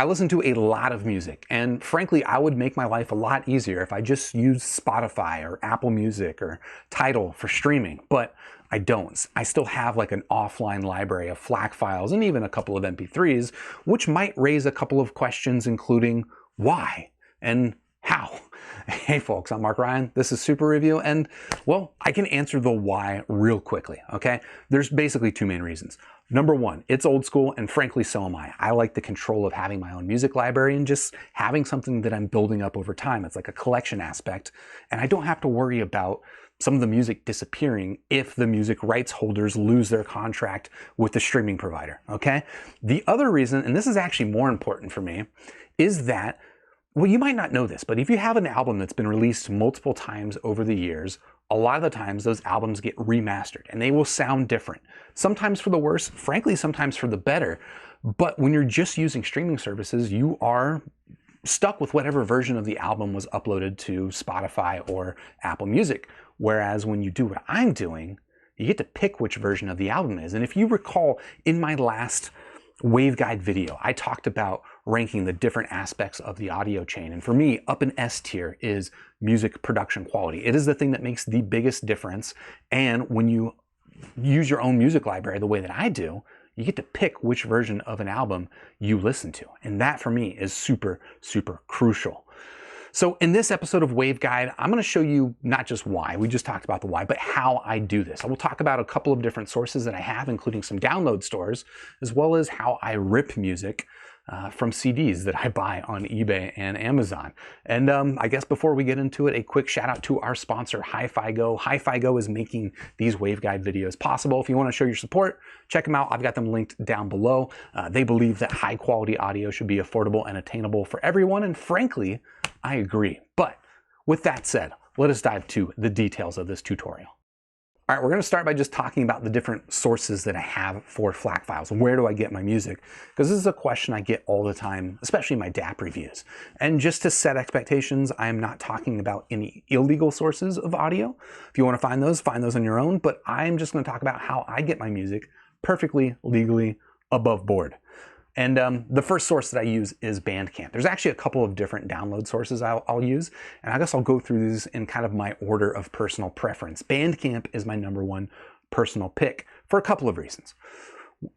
I listen to a lot of music, and frankly, I would make my life a lot easier if I just used Spotify or Apple Music or Tidal for streaming, but I don't. I still have like an offline library of FLAC files and even a couple of MP3s, which might raise a couple of questions, including why and how. Hey folks, I'm Mark Ryan. This is Super Review, and well, I can answer the why real quickly, okay? There's basically two main reasons. Number one, it's old school, and frankly, so am I. I like the control of having my own music library and just having something that I'm building up over time. It's like a collection aspect, and I don't have to worry about some of the music disappearing if the music rights holders lose their contract with the streaming provider, okay? The other reason, and this is actually more important for me, is that, well, you might not know this, but if you have an album that's been released multiple times over the years, a lot of the times those albums get remastered and they will sound different. Sometimes for the worse, frankly, sometimes for the better. But when you're just using streaming services, you are stuck with whatever version of the album was uploaded to Spotify or Apple Music. Whereas when you do what I'm doing, you get to pick which version of the album is. And if you recall, in my last waveguide video, I talked about ranking the different aspects of the audio chain. And for me, up in S tier is music production quality. It is the thing that makes the biggest difference. And when you use your own music library the way that I do, you get to pick which version of an album you listen to. And that for me is super, super crucial. So in this episode of Waveguide, I'm going to show you not just why, we just talked about the why, but how I do this. I will talk about a couple of different sources that I have, including some download stores, as well as how I rip music from CDs that I buy on eBay and Amazon. And I guess before we get into it, a quick shout out to our sponsor, HiFiGo. HiFiGo is making these waveguide videos possible. If you want to show your support, check them out. I've got them linked down below. They believe that high quality audio should be affordable and attainable for everyone. And frankly, I agree. But with that said, let us dive to the details of this tutorial. All right, we're going to start by just talking about the different sources that I have for FLAC files. Where do I get my music? Because this is a question I get all the time, especially in my DAP reviews. And just to set expectations, I am not talking about any illegal sources of audio. If you want to find those on your own. But I'm just going to talk about how I get my music perfectly, legally, above board. And the first source that I use is Bandcamp. There's actually a couple of different download sources I'll use, and I guess I'll go through these in kind of my order of personal preference. Bandcamp is my number one personal pick for a couple of reasons.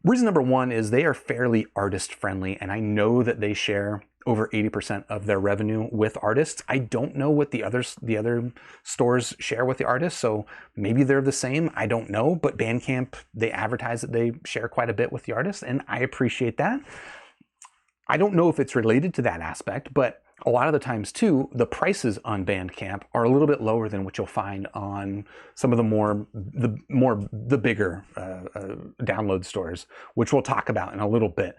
Reason number one is they are fairly artist friendly, and I know that they share over 80% of their revenue with artists. I don't know what the other stores share with the artists, so maybe they're the same. I don't know, but Bandcamp, they advertise that they share quite a bit with the artists, and I appreciate that. I don't know if it's related to that aspect, but a lot of the times too, the prices on Bandcamp are a little bit lower than what you'll find on some of the bigger download stores, which we'll talk about in a little bit,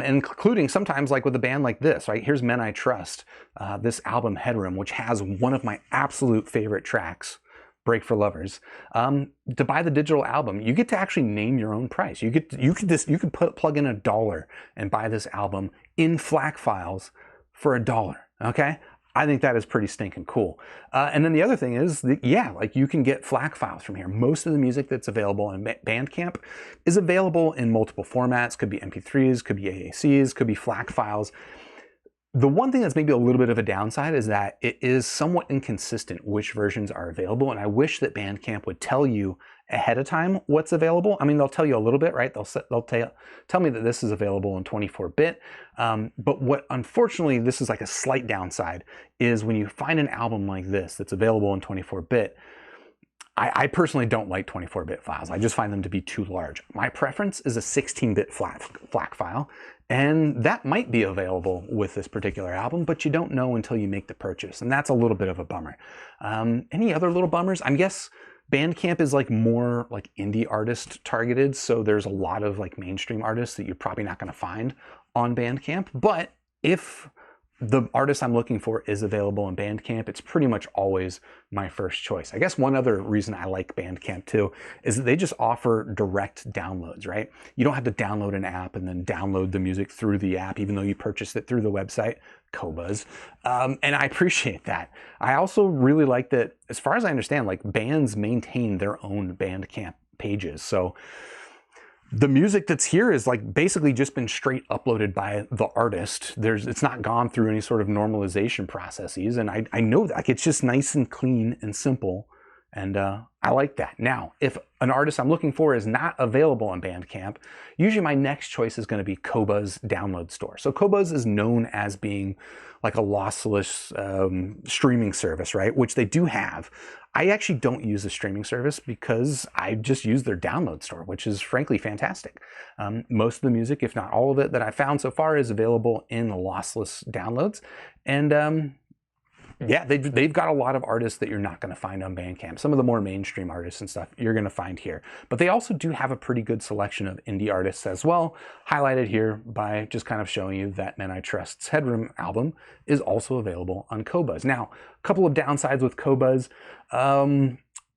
including sometimes like with a band like this, right? Here's Men I Trust, this album Headroom, which has one of my absolute favorite tracks, Break for Lovers. To buy the digital album, you get to actually name your own price. You could plug in $1 and buy this album in FLAC files for $1, okay? I think that is pretty stinking cool. And then the other thing is that, yeah, like you can get FLAC files from here. Most of the music that's available in Bandcamp is available in multiple formats. Could be MP3s, could be AACs, could be FLAC files. The one thing that's maybe a little bit of a downside is that it is somewhat inconsistent which versions are available, and I wish that Bandcamp would tell you ahead of time what's available. I mean, they'll tell you a little bit, right? They'll tell me that this is available in 24-bit, but what, unfortunately, this is like a slight downside, is when you find an album like this that's available in 24-bit, I personally don't like 24-bit files. I just find them to be too large. My preference is a 16-bit FLAC file, and that might be available with this particular album, but you don't know until you make the purchase, and that's a little bit of a bummer. Any other little bummers? I guess Bandcamp is like more like indie artist targeted, so there's a lot of like mainstream artists that you're probably not going to find on Bandcamp, but if the artist I'm looking for is available on Bandcamp, it's pretty much always my first choice. I guess one other reason I like Bandcamp too is that they just offer direct downloads, right? You don't have to download an app and then download the music through the app, even though you purchased it through the website, Kobas. And I appreciate that. I also really like that, as far as I understand, like bands maintain their own Bandcamp pages. So The music that's here is like basically just been straight uploaded by the artist. It's not gone through any sort of normalization processes, and I know that like, it's just nice and clean and simple, and I like that. Now, if an artist I'm looking for is not available on Bandcamp, usually my next choice is going to be Qobuz download store. So Qobuz is known as being like a lossless streaming service, right? Which they do have. I actually don't use the streaming service because I just use their download store, which is frankly fantastic. Most of the music, if not all of it, that I found so far is available in lossless downloads. And yeah, they've got a lot of artists that you're not going to find on Bandcamp. Some of the more mainstream artists and stuff you're going to find here. But they also do have a pretty good selection of indie artists as well, highlighted here by just kind of showing you that Men I Trust's Headroom album is also available on Qobuz. Now, a couple of downsides with Qobuz.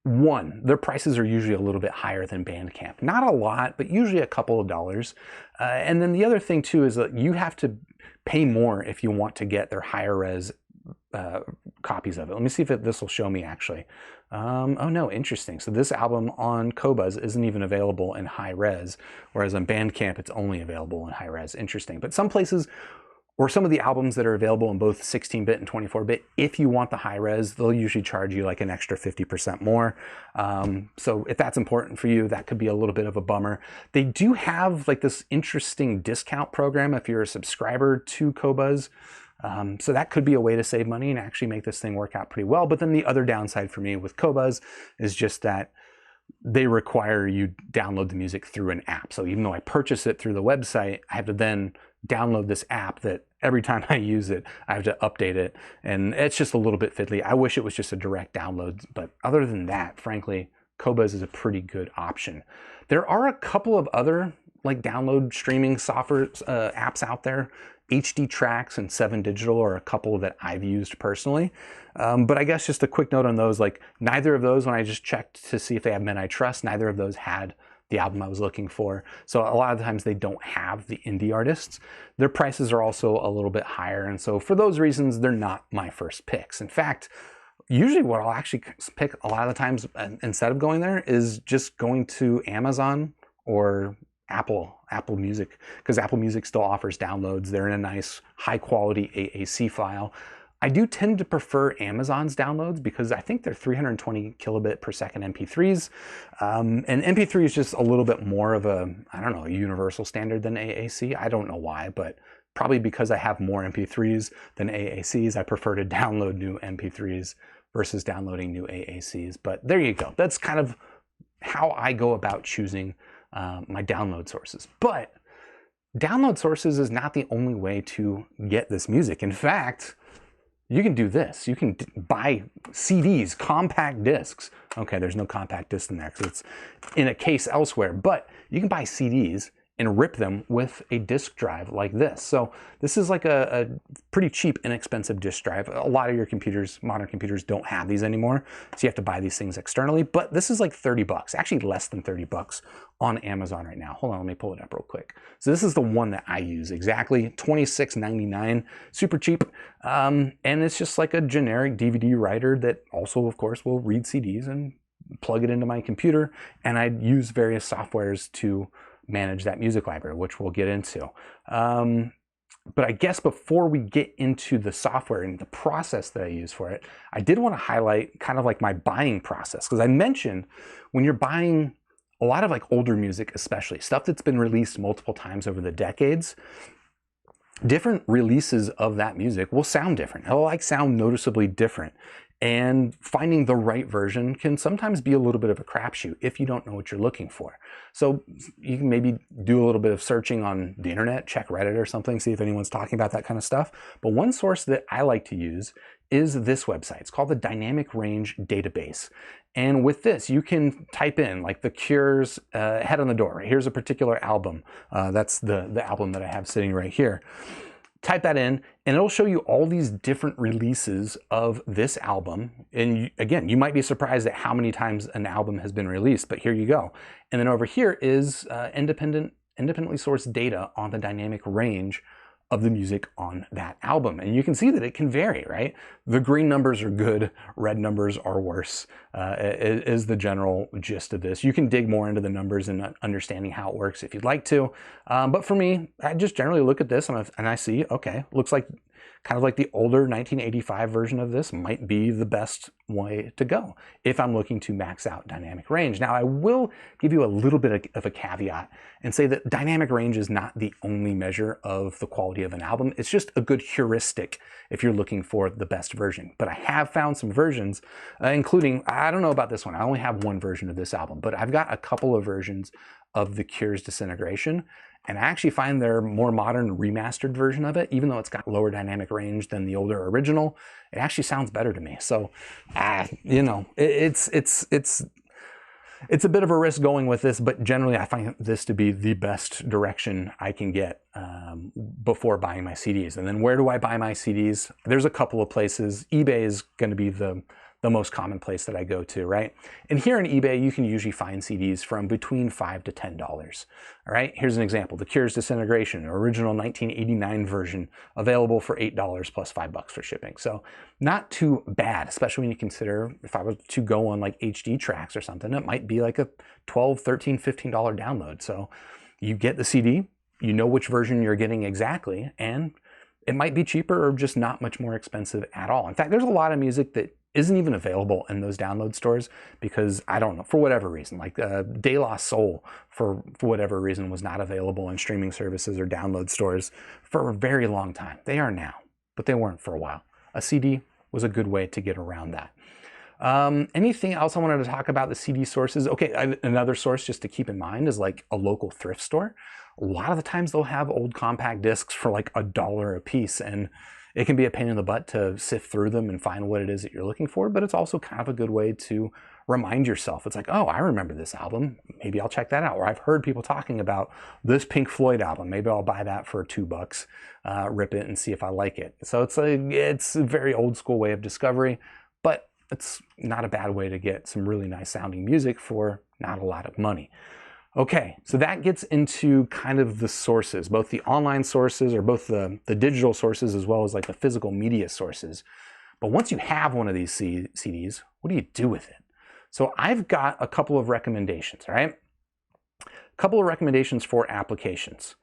One, their prices are usually a little bit higher than Bandcamp. Not a lot, but usually a couple of dollars. And then the other thing too is that you have to pay more if you want to get their higher res copies of it. Let me see if this will show me actually. Oh no, interesting. So this album on Qobuz isn't even available in high res, whereas on Bandcamp it's only available in high res. Interesting. But some places, or some of the albums that are available in both 16-bit and 24-bit, if you want the high res, they'll usually charge you like an extra 50% more. So if that's important for you, that could be a little bit of a bummer. They do have like this interesting discount program if you're a subscriber to Qobuz. So that could be a way to save money and actually make this thing work out pretty well. But then the other downside for me with Qobuz is just that they require you download the music through an app. So even though I purchase it through the website, I have to then download this app that every time I use it, I have to update it. And it's just a little bit fiddly. I wish it was just a direct download. But other than that, frankly, Qobuz is a pretty good option. There are a couple of other like download streaming software apps out there. HD Tracks and 7 Digital are a couple that I've used personally. But I guess just a quick note on those, like neither of those, when I just checked to see if they have Men I Trust, neither of those had the album I was looking for. So a lot of times they don't have the indie artists. Their prices are also a little bit higher. And so for those reasons, they're not my first picks. In fact, usually what I'll actually pick a lot of the times instead of going there is just going to Amazon or Apple Music, because Apple Music still offers downloads. They're in a nice high quality AAC file. I do tend to prefer Amazon's downloads because I think they're 320 kilobit per second MP3s. And MP3 is just a little bit more of a, I don't know, a universal standard than AAC. I don't know why, but probably because I have more MP3s than AACs, I prefer to download new MP3s versus downloading new AACs. But there you go. That's kind of how I go about choosing my download sources. But download sources is not the only way to get this music. In fact, you can do this. You can buy CDs, compact discs. Okay, there's no compact disc in there because it's in a case elsewhere, but you can buy CDs and rip them with a disk drive like this. So this is like a pretty cheap, inexpensive disk drive. A lot of your computers, modern computers, don't have these anymore, so you have to buy these things externally, but this is like 30 bucks, actually less than 30 bucks on Amazon right now. Hold on, let me pull it up real quick. So this is the one that I use, exactly $26.99, super cheap. And it's just like a generic DVD writer that also, of course, will read CDs and plug it into my computer. And I use various softwares to manage that music library, which we'll get into. But I guess before we get into the software and the process that I use for it, I did want to highlight kind of like my buying process, because I mentioned when you're buying a lot of like older music, especially stuff that's been released multiple times over the decades, different releases of that music will sound different. It'll like sound noticeably different. And finding the right version can sometimes be a little bit of a crapshoot if you don't know what you're looking for. So you can maybe do a little bit of searching on the internet, check Reddit or something, see if anyone's talking about that kind of stuff. But one source that I like to use is this website. It's called the Dynamic Range Database. And with this, you can type in like The Cure's Head on the Door. Here's a particular album. That's the album that I have sitting right here. Type that in and it'll show you all these different releases of this album. And again, you might be surprised at how many times an album has been released, but here you go. And then over here is independently sourced data on the dynamic range of the music on that album. And you can see that it can vary, right? The green numbers are good, red numbers are worse, is the general gist of this. You can dig more into the numbers and understanding how it works if you'd like to. But for me, I just generally look at this and I see, okay, looks like kind of like the older 1985 version of this might be the best way to go if I'm looking to max out dynamic range. Now, I will give you a little bit of a caveat and say that dynamic range is not the only measure of the quality of an album. It's just a good heuristic if you're looking for the best version. But I have found some versions, including, I don't know about this one, I only have one version of this album, but I've got a couple of versions of The Cure's Disintegration. And I actually find their more modern remastered version of it, even though it's got lower dynamic range than the older original, it actually sounds better to me. So, you know, it's a bit of a risk going with this, but generally I find this to be the best direction I can get before buying my CDs. And then where do I buy my CDs? There's a couple of places. eBay is going to be the most common place that I go to, right? And here on eBay, you can usually find CDs from between $5 to $10. All right, here's an example. The Cure's Disintegration, original 1989 version, available for $8 plus $5 for shipping. So not too bad, especially when you consider if I was to go on like HD tracks or something, it might be like a $12, $13, $15 download. So you get the CD, you know which version you're getting exactly, and it might be cheaper or just not much more expensive at all. In fact, there's a lot of music that isn't even available in those download stores because, I don't know, for whatever reason, like De La Soul, for whatever reason, was not available in streaming services or download stores for a very long time. They are now, but they weren't for a while. A CD was a good way to get around that. Anything else I wanted to talk about the CD sources? Okay, another source just to keep in mind is like a local thrift store. A lot of the times they'll have old compact discs for like $1 a piece, and it can be a pain in the butt to sift through them and find what it is that you're looking for, but it's also kind of a good way to remind yourself. It's like, oh, I remember this album. Maybe I'll check that out. Or I've heard people talking about this Pink Floyd album. Maybe I'll buy that for $2, rip it and see if I like it. So it's a very old school way of discovery, but it's not a bad way to get some really nice sounding music for not a lot of money. Okay, so that gets into kind of the sources, both the online sources or both the digital sources as well as like the physical media sources. But once you have one of these CDs, what do you do with it? So I've got a couple of recommendations, all right? A couple of recommendations for applications.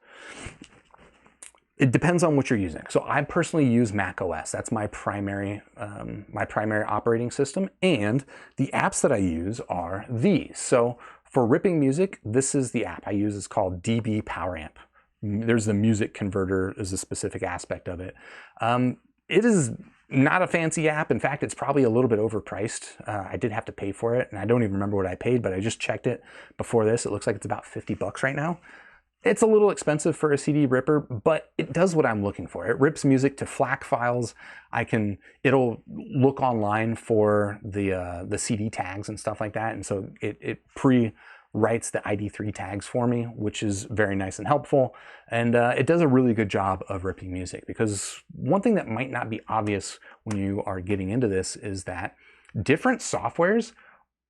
It depends on what you're using. So I personally use macOS. That's my primary operating system. And the apps that I use are these. So for ripping music, this is the app I use. It's called DB Power Amp. There's the music converter is a specific aspect of it. It is not a fancy app. In fact, it's probably a little bit overpriced. I did have to pay for it, and I don't even remember what I paid, but I just checked it before this. It looks like it's about $50 right now. It's a little expensive for a CD ripper, but it does what I'm looking for. It rips music to FLAC files. It'll look online for the CD tags and stuff like that, and so it pre-writes the ID3 tags for me, which is very nice and helpful. And it does a really good job of ripping music, because one thing that might not be obvious when you are getting into this is that different softwares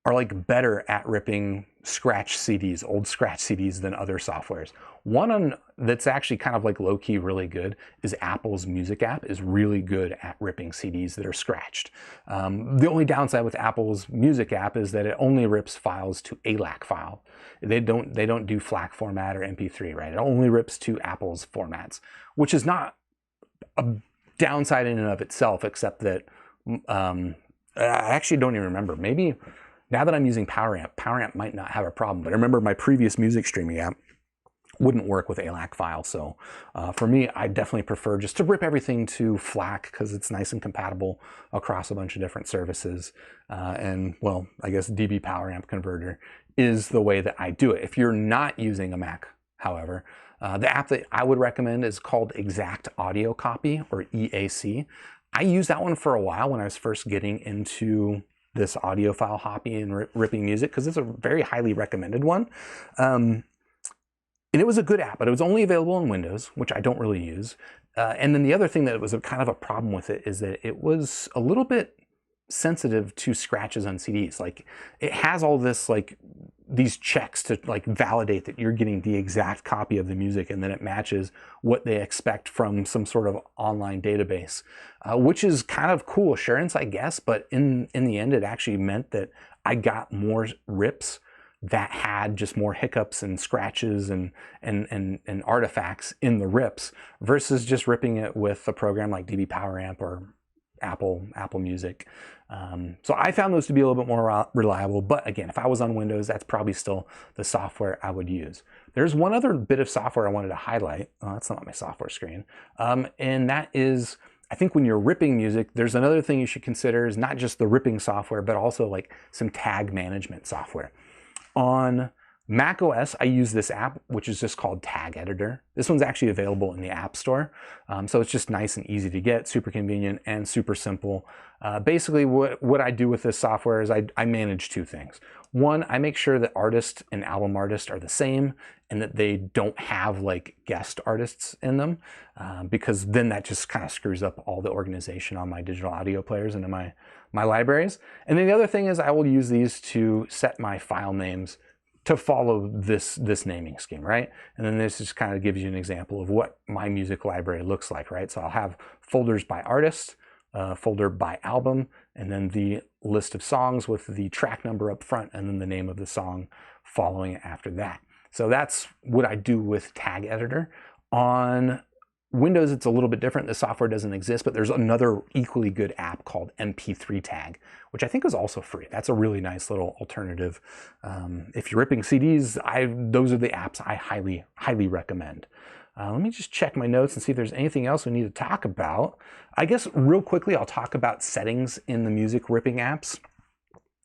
are like better at ripping scratch CDs, old scratch CDs, than other softwares. One that's actually kind of like low-key really good is Apple's Music app is really good at ripping CDs that are scratched. The only downside with Apple's Music app is that it only rips files to ALAC file. They don't do FLAC format or MP3, right? It only rips to Apple's formats, which is not a downside in and of itself, except that I actually don't even remember. Maybe now that I'm using Power Amp might not have a problem, but I remember my previous music streaming app wouldn't work with ALAC files. So for me, I definitely prefer just to rip everything to FLAC because it's nice and compatible across a bunch of different services. And well, I guess DB Power Amp Converter is the way that I do it. If you're not using a Mac, however, the app that I would recommend is called Exact Audio Copy, or EAC. I used that one for a while when I was first getting into this audiophile hobby and ripping music, because it's a very highly recommended one. And it was a good app, but it was only available on Windows, which I don't really use. And then the other thing that was kind of a problem with it is that it was a little bit sensitive to scratches on CDs. Like, it has all this like these checks to like validate that you're getting the exact copy of the music, and then it matches what they expect from some sort of online database, which is kind of cool assurance, I guess. But in the end, it actually meant that I got more rips that had just more hiccups and scratches and artifacts in the rips versus just ripping it with a program like DB Power Amp or Apple Music. So I found those to be a little bit more reliable, but again, if I was on Windows, that's probably still the software I would use. There's one other bit of software I wanted to highlight. Oh, that's not my software screen. And that is, I think when you're ripping music, there's another thing you should consider is not just the ripping software, but also like some tag management software. On macOS, I use this app, which is just called Tag Editor. This one's actually available in the App Store. So it's just nice and easy to get, super convenient and super simple. Basically, what I do with this software is I manage two things. One, I make sure that artist and album artist are the same and that they don't have like guest artists in them, because then that just kind of screws up all the organization on my digital audio players and in my libraries. And then the other thing is I will use these to set my file names to follow this naming scheme, right? And then this just kind of gives you an example of what my music library looks like, right? So I'll have folders by artist, folder by album, and then the list of songs with the track number up front, and then the name of the song following it after that. So that's what I do with Tag Editor. On Windows, it's a little bit different. The software doesn't exist, but there's another equally good app called MP3 Tag, which I think is also free. That's a really nice little alternative. If you're ripping CDs, those are the apps I highly recommend. Let me just check my notes and see if there's anything else we need to talk about. I guess real quickly, I'll talk about settings in the music ripping apps,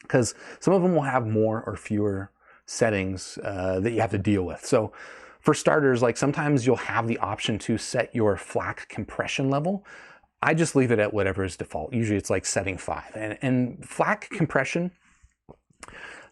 because some of them will have more or fewer settings that you have to deal with. So for starters, like sometimes you'll have the option to set your FLAC compression level. I just leave it at whatever is default. Usually it's like setting 5. And FLAC compression,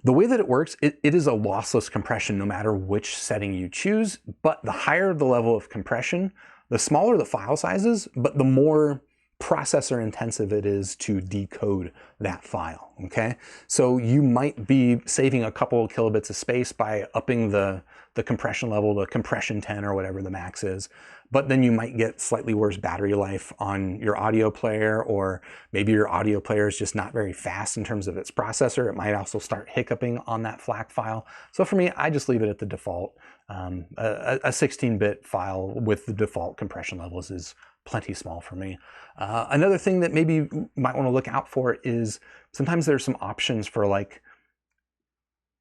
the way that it works, it is a lossless compression no matter which setting you choose, but the higher the level of compression, the smaller the file sizes, but the more processor intensive it is to decode that file, okay? So you might be saving a couple of kilobits of space by upping the compression level to compression 10 or whatever the max is, but then you might get slightly worse battery life on your audio player, or maybe your audio player is just not very fast in terms of its processor. It might also start hiccuping on that FLAC file. So for me, I just leave it at the default. A 16-bit file with the default compression levels is plenty small for me. Another thing that maybe you might want to look out for is sometimes there's some options for like,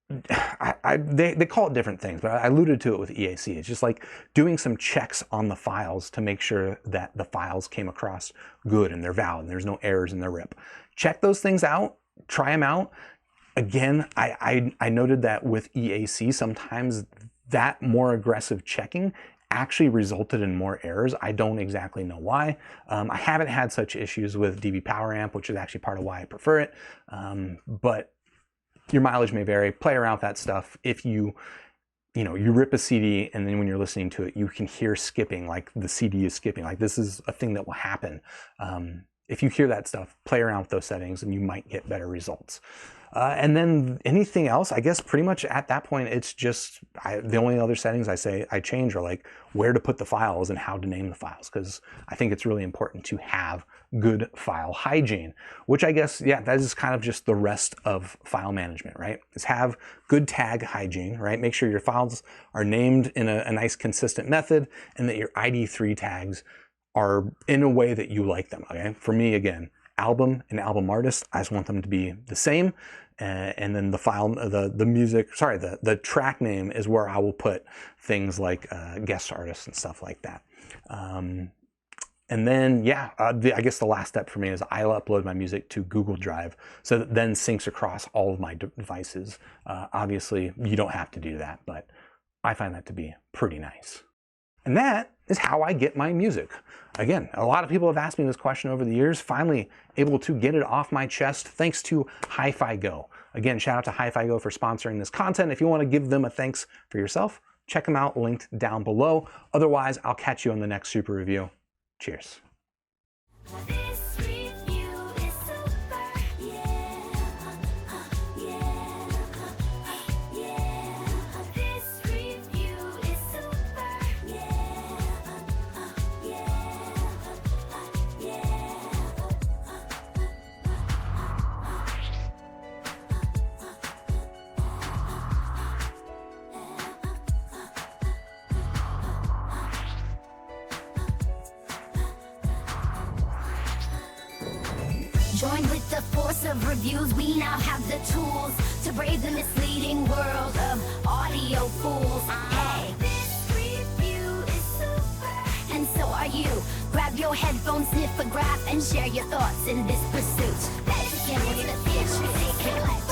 they call it different things, but I alluded to it with EAC. It's just like doing some checks on the files to make sure that the files came across good and they're valid and there's no errors in their rip. Check those things out, try them out. Again, I noted that with EAC, sometimes that more aggressive checking actually resulted in more errors. I don't exactly know why. I haven't had such issues with DB Power Amp, which is actually part of why I prefer it. But your mileage may vary. Play around with that stuff. If you rip a CD and then when you're listening to it, you can hear skipping, like the CD is skipping. Like this is a thing that will happen. If you hear that stuff, play around with those settings and you might get better results. And then anything else, I guess pretty much at that point, it's just the only other settings I change are like where to put the files and how to name the files, because I think it's really important to have good file hygiene, which I guess, yeah, that is kind of just the rest of file management, right? Is have good tag hygiene, right? Make sure your files are named in a nice consistent method and that your ID3 tags are in a way that you like them, okay? For me, again, album and album artist, I just want them to be the same. And then the file, the track name is where I will put things like guest artists and stuff like that. And then, yeah, I guess the last step for me is I'll upload my music to Google Drive, so that then syncs across all of my devices. Obviously, you don't have to do that, but I find that to be pretty nice. And that is how I get my music. Again, a lot of people have asked me this question over the years, finally able to get it off my chest thanks to HiFiGo. Again, shout out to HiFiGo for sponsoring this content. If you want to give them a thanks for yourself, check them out, linked down below. Otherwise, I'll catch you on the next super review. Cheers. Joined with the force of reviews, we now have the tools to brave the misleading world of audio fools. Hey, this review is super, and so are you. Grab your headphones, sniff a graph, and share your thoughts in this pursuit. Let's get into the future.